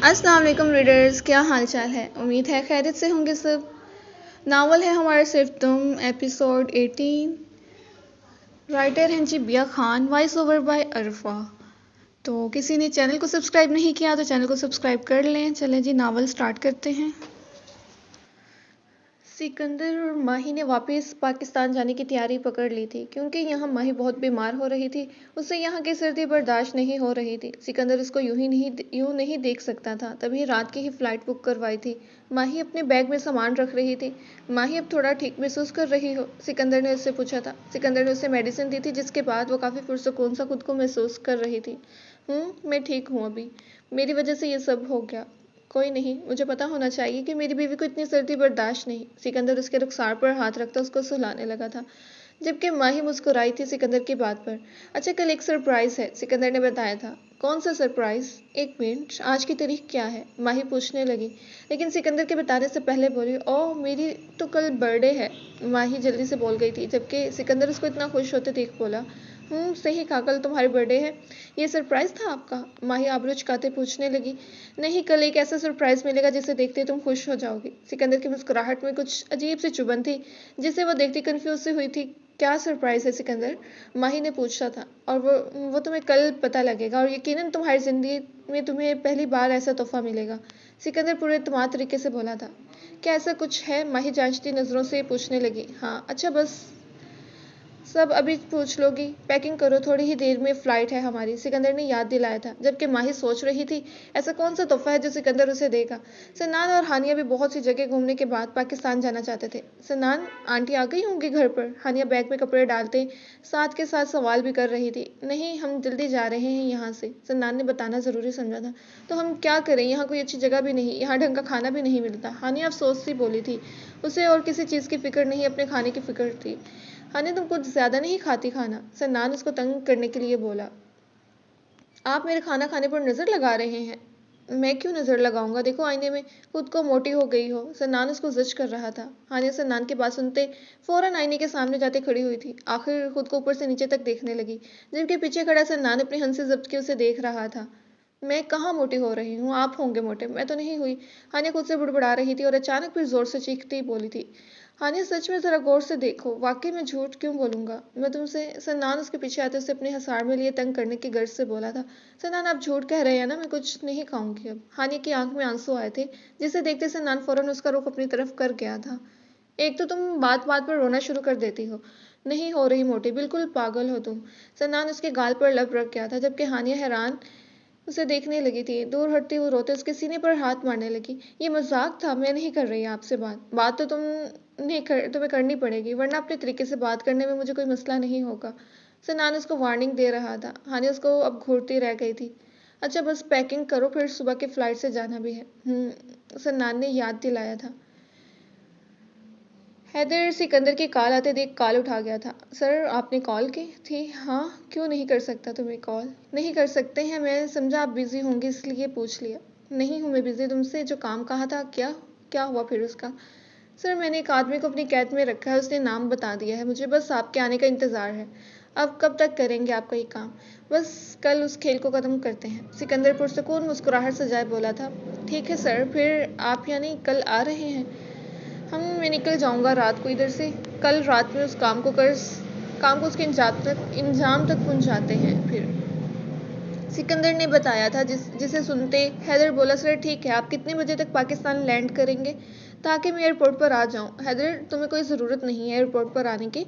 अस्सलाम वालेकुम रीडर्स, क्या हाल चाल है। उम्मीद है खैरियत से होंगे सब। नावल है हमारा सिर्फ तुम, एपिसोड 18। राइटर हैं जी बिया खान, वॉइस ओवर बाय अरफा। तो किसी ने चैनल को सब्सक्राइब नहीं किया तो चैनल को सब्सक्राइब कर लें। चलें जी, नावल स्टार्ट करते हैं। सिकंदर और माही ने वापस पाकिस्तान जाने की तैयारी पकड़ ली थी, क्योंकि यहाँ माही बहुत बीमार हो रही थी। उसे यहाँ की सर्दी बर्दाश्त नहीं हो रही थी। सिकंदर उसको यूं नहीं देख सकता था, तभी रात की ही फ्लाइट बुक करवाई थी। माही अपने बैग में सामान रख रही थी। माही अब थोड़ा ठीक महसूस कर रही हो, सिकंदर ने उससे पूछा था। सिकंदर ने उसे मेडिसिन दी थी, जिसके बाद वो काफ़ी पुरसुकून सा खुद को महसूस कर रही थी। मैं ठीक हूँ अभी। मेरी वजह से ये सब हो गया। कोई नहीं, मुझे पता होना चाहिए कि मेरी बीवी को इतनी सर्दी बर्दाश्त नहीं। सिकंदर उसके रुखसार पर हाथ रखता उसको सुलाने लगा था, जबकि माही मुस्कुराई थी सिकंदर की बात पर। अच्छा, कल एक सरप्राइज है, सिकंदर ने बताया था। कौन सा सरप्राइज? एक मिनट, आज की तारीख क्या है? माही पूछने लगी, लेकिन सिकंदर के बताने से पहले बोली, ओह मेरी तो कल बर्थडे है। माही जल्दी से बोल गई थी, जबकि सिकंदर उसको इतना खुश होते देख बोला, सही कहा, कल तुम्हारी बर्थडे है। ये सरप्राइज था आपका? माही आबरू चुकाते पूछने लगी। नहीं, कल एक ऐसा सरप्राइज मिलेगा जिसे देखते तुम खुश हो जाओगी। सिकंदर की मुस्कुराहट में कुछ अजीब सी चुभन थी, जिसे वो देखती कंफ्यूज सी हुई थी। क्या सरप्राइज है सिकंदर? माही ने पूछा था। और वो तुम्हें कल पता लगेगा, और यकीनन तुम्हारी जिंदगी में तुम्हें पहली बार ऐसा तोहफा मिलेगा। सिकंदर पूरे एतमाद तरीके से बोला था। क्या ऐसा कुछ है? माही जांचती नजरों से पूछने लगी। हाँ। अच्छा, बस सब अभी पूछ लोगी? पैकिंग करो, थोड़ी ही देर में फ्लाइट है हमारी, सिकंदर ने याद दिलाया था, जबकि माही सोच रही थी ऐसा कौन सा तोहफा है जो सिकंदर उसे देगा। सन्नान और हानिया भी बहुत सी जगह घूमने के बाद पाकिस्तान जाना चाहते थे। सन्नान, आंटी आ गई होंगी घर पर? हानिया बैग में कपड़े डालते साथ के साथ सवाल भी कर रही थी। नहीं, हम जल्दी जा रहे हैं यहाँ से, सन्नान ने बताना ज़रूरी समझा था। तो हम क्या करें? यहाँ कोई अच्छी जगह भी नहीं, यहाँ ढंग का खाना भी नहीं मिलता, हानिया अफसोस सी बोली थी। उसे और किसी चीज़ की फिक्र नहीं, अपने खाने की फिक्र थी। हानिया, तुम कुछ ज़्यादा नहीं खाती खाना? सन्नान उसको तंग करने के लिए बोला। आप मेरे खाना खाने पर नज़र लगा रहे हैं? मैं क्यों नज़र लगाऊंगा? देखो आईने में, खुद को मोटी हो गई हो। सन्नान उसको जज कर रहा था। हानिया सन्नान की बात सुनते फौरन आईने के सामने जाते खड़ी हुई थी। आखिर खुद को ऊपर से नीचे तक देखने लगी, जबकि पीछे खड़ा सन्नान अपनी हंसी जब्त के उसे देख रहा था। मैं कहाँ मोटी हो रही हूँ? आप होंगे मोटे, मैं तो नहीं हुई। हानिया खुद से बुड़बुड़ा रही थी और अचानक फिर जोर से चीखती ही बोली थी। हानिया, सच में ज़रा गौर से देखो, वाकई में झूठ क्यों बोलूँगा मैं तुमसे? सन्नान उसके पीछे आते उसे अपने हसार में लिए तंग करने की गर्ज से बोला था। सन्नान, आप झूठ कह रहे हैं ना, मैं कुछ नहीं खाऊंगी अब। हानिया की आंख में आंसू आए थे, जिसे देखते सन्नान फौरन उसका रुख अपनी तरफ कर गया था। एक तो तुम बात बात पर रोना शुरू कर देती हो। नहीं हो रही मोटी, बिल्कुल पागल हो तुम। सन्नान उसके गाल पर लब रख गया था, जबकि हानिया हैरान उसे देखने लगी थी। दूर हटती हुई रोते उसके सीने पर हाथ मारने लगी। ये मजाक था, मैं नहीं कर रही आपसे बात तो तुम्हें करनी पड़ेगी, वरना अपने तरीके से बात करने में मुझे कोई मसला नहीं होगा। सनान उसको वार्निंग दे रहा था। हानि उसको अब घूरती रह गई थी। अच्छा, बस पैकिंग करो, फिर सुबह की फ्लाइट से जाना भी है। सन्नान ने याद दिलाया था। हैदर सिकंदर की कॉल आते देख कॉल उठा गया था। सर, आपने कॉल की थी? हाँ, क्यों नहीं कर सकता तुम्हें कॉल? नहीं कर सकते हैं, मैं समझा आप बिज़ी होंगे इसलिए पूछ लिया। नहीं हूँ मैं बिज़ी, तुमसे जो काम कहा था क्या क्या हुआ फिर उसका? सर, मैंने एक आदमी को अपनी कैद में रखा है, उसने नाम बता दिया है, मुझे बस आपके आने का इंतज़ार है। अब कब तक करेंगे आपका ये काम? बस कल उस खेल को ख़त्म करते हैं, सिकंदर पुरसुकून मुस्कुराहट सजाए बोला था। ठीक है सर, फिर आप यानी कल आ रहे हैं? मैं निकल जाऊंगा रात को इधर से। कल रात में उस काम को उसके इंजाम तक पहुंचाते हैं फिर, सिकंदर ने बताया था। जिसे सुनते हैदर बोला, सर ठीक है, आप कितने बजे तक पाकिस्तान लैंड करेंगे ताकि मैं एयरपोर्ट पर आ जाऊं? हैदर, तुम्हें कोई ज़रूरत नहीं है एयरपोर्ट पर आने की,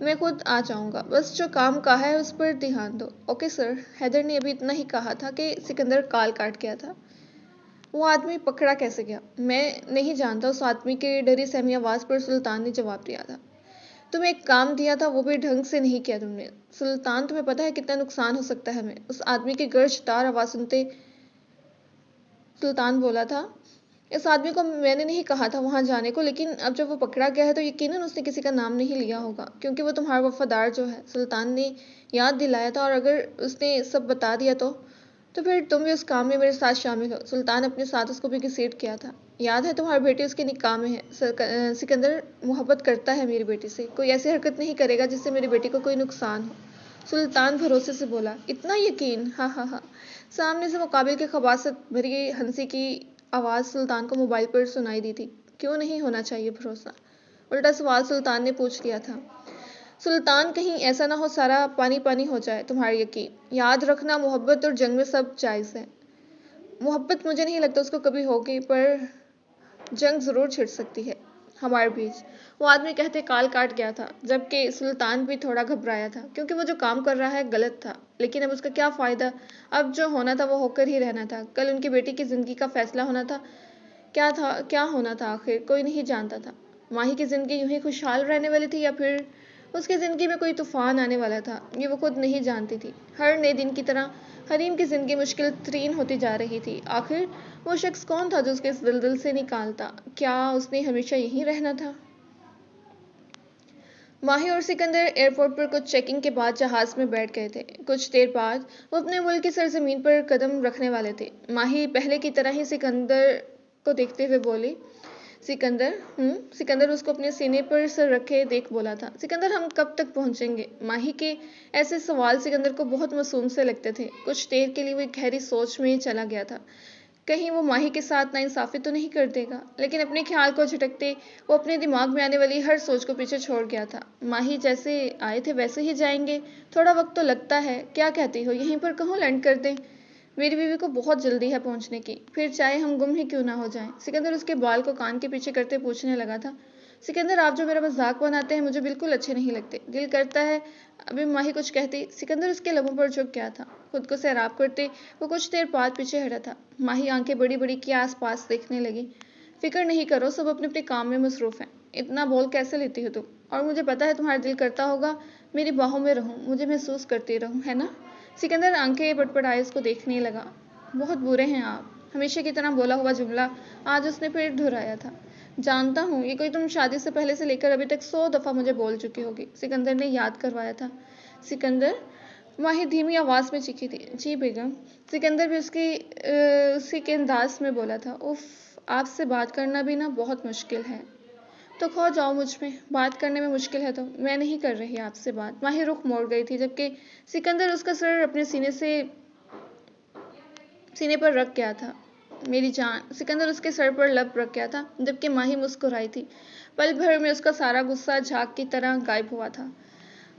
मैं खुद आ जाऊंगा, बस जो काम कहा है उस पर ध्यान दो। Okay sir. हैदर ने अभी इतना ही कहा था कि सिकंदर कॉल काट गया था। वो आदमी पकड़ा कैसे गया? मैं नहीं जानता, उस आदमी के डरी सहमी आवाज़ पर सुल्तान ने जवाब दिया था। तुम्हें एक काम दिया था, वो भी ढंग से नहीं किया तुमने। सुल्तान, तुम्हें पता है कितना नुकसान हो सकता है हमें? उस आदमी की गर्जदार आवाज़ सुनते सुल्तान बोला था। इस आदमी को मैंने नहीं कहा था वहां जाने को, लेकिन अब जब वो पकड़ा गया है तो यकीनन उसने किसी का नाम नहीं लिया होगा, क्योंकि वो तुम्हारा वफादार जो है, सुल्तान ने याद दिलाया था। और अगर उसने सब बता दिया तो फिर तुम भी उस काम में मेरे साथ शामिल हो। सुल्तान अपने साथ उसको भी घसीट किया था। याद है, तुम्हारी बेटी उसके निकाह में है। सिकंदर मोहब्बत करता है मेरी बेटी से, कोई ऐसी हरकत नहीं करेगा जिससे मेरी बेटी को कोई नुकसान हो। सुल्तान भरोसे से बोला। इतना यकीन? हाँ हाँ हाँ। सामने से मुकाबिल के खबासत भरी हंसी की आवाज़ सुल्तान को मोबाइल पर सुनाई दी थी। क्यों नहीं होना चाहिए भरोसा? उल्टा सवाल सुल्तान ने पूछ लिया था। सुल्तान, कहीं ऐसा ना हो सारा पानी पानी हो जाए तुम्हारा यकीन। याद रखना, मोहब्बत और जंग में सब जायज़ है। मोहब्बत मुझे नहीं लगता उसको कभी होगी, पर जंग ज़रूर छिड़ सकती है हमारे बीच। वो आदमी कहते काल काट गया था, जबकि सुल्तान भी थोड़ा घबराया था, क्योंकि वो जो काम कर रहा है गलत था, लेकिन अब उसका क्या फ़ायदा। अब जो होना था वो होकर ही रहना था। कल उनकी बेटी की ज़िंदगी का फैसला होना था। क्या होना था आखिर, कोई नहीं जानता था। माही की ज़िंदगी यूं ही खुशहाल रहने वाली थी या फिर उसकी ज़िंदगी में कोई तूफान आने वाला था, ये वो खुद नहीं जानती थी। हर नए दिन की तरह हरीम की ज़िंदगी मुश्किल तरीन होती जा रही थी। आखिर वो शख्स कौन था जो उसके इस दलदल से निकालता? क्या उसने हमेशा यहीं रहना था? माही और सिकंदर एयरपोर्ट पर कुछ चेकिंग के बाद जहाज में बैठ गए थे। कुछ देर बाद वो अपने मुल्क की सरजमीन पर कदम रखने वाले थे। माही पहले की तरह ही सिकंदर को देखते हुए बोली, सिकंदर। सिकंदर उसको अपने सीने पर सर रखे देख बोला था। सिकंदर, हम कब तक पहुंचेंगे? माही के ऐसे सवाल सिकंदर को बहुत मासूम से लगते थे। कुछ देर के लिए वो एक गहरी सोच में चला गया था। कहीं वो माही के साथ नाइंसाफ़ी तो नहीं कर देगा। लेकिन अपने ख्याल को झटकते वो अपने दिमाग में आने वाली हर सोच को पीछे छोड़ गया था। माही जैसे आए थे वैसे ही जाएंगे। थोड़ा वक्त तो लगता है, क्या कहती हो, यहीं पर कहीं लैंड कर दें? मेरी बीवी को बहुत जल्दी है पहुंचने की, फिर चाहे हम गुम ही क्यों ना हो जाएं। सिकंदर उसके बाल को कान के पीछे करते पूछने लगा था। सिकंदर, आप जो मेरा मजाक बनाते हैं मुझे बिल्कुल अच्छे नहीं लगते। दिल करता है अभी माही कुछ कहती। सिकंदर उसके लबों पर झुक गया था। खुद को सैराब करते वो कुछ देर बाद पीछे हटा था। माही आंखें बड़ी बड़ी किए आसपास देखने लगी। फिक्र नहीं करो, सब अपने अपने काम में मसरूफ़ हैं। इतना बोल कैसे लेती हो तुम? और मुझे पता है तुम्हारा दिल करता होगा मेरी बाहों में रहूं, मुझे महसूस करती रहूं, है ना? सिकंदर आंखें पटपटाए उसको देखने लगा। बहुत बुरे हैं आप। हमेशा की तरह बोला हुआ जुमला आज उसने फिर दोहराया था। जानता हूँ ये कोई तुम शादी से पहले से लेकर अभी तक 100 दफ़ा मुझे बोल चुकी होगी, सिकंदर ने याद करवाया था। सिकंदर, माही धीमी आवाज़ में चीखी थी। जी बेगम। सिकंदर भी उसी के अंदाज में बोला था। उफ, आपसे बात करना भी ना बहुत मुश्किल है। तो खो जाओ मुझ में, बात करने में मुश्किल है तो मैं नहीं कर रही आपसे बात। माही रुख मोड़ गई थी, जबकि सिकंदर उसका सर अपने सीने पर रख गया था। मेरी जान। सिकंदर उसके सर पर लब रख गया था, जबकि माही मुस्कुराई थी। पल भर में उसका सारा गुस्सा झाग की तरह गायब हुआ था।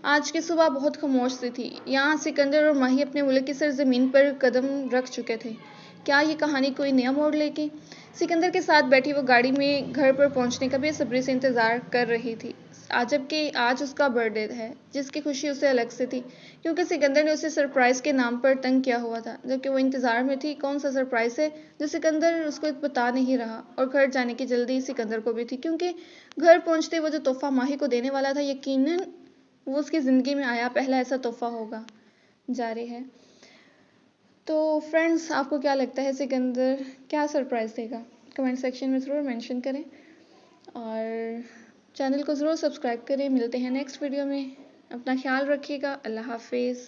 आज की सुबह बहुत खामोश सी थी। यहाँ सिकंदर और माही अपने मुल्क की सरजमीन पर कदम रख चुके थे। क्या ये कहानी कोई नया मोड़ लेगी? सिकंदर के साथ बैठी वो गाड़ी में घर पर पहुंचने का बेसब्री से इंतज़ार कर रही थी। जबकि आज उसका बर्थडे है, जिसकी खुशी उसे अलग से थी, क्योंकि सिकंदर ने उसे सरप्राइज़ के नाम पर तंग किया हुआ था। जबकि वो इंतज़ार में थी कौन सा सरप्राइज़ है जो सिकंदर उसको बता नहीं रहा। और घर जाने की जल्दी सिकंदर को भी थी, क्योंकि घर पहुंचते वो जो तोहफा माही को देने वाला था, यकीनन वो उसकी ज़िंदगी में आया पहला ऐसा तोहफा होगा। जारी है। तो फ्रेंड्स, आपको क्या लगता है सिकंदर क्या सरप्राइज़ देगा? कमेंट सेक्शन में ज़रूर मेंशन करें और चैनल को ज़रूर सब्सक्राइब करें। मिलते हैं नेक्स्ट वीडियो में। अपना ख्याल रखिएगा। अल्लाह हाफिज़।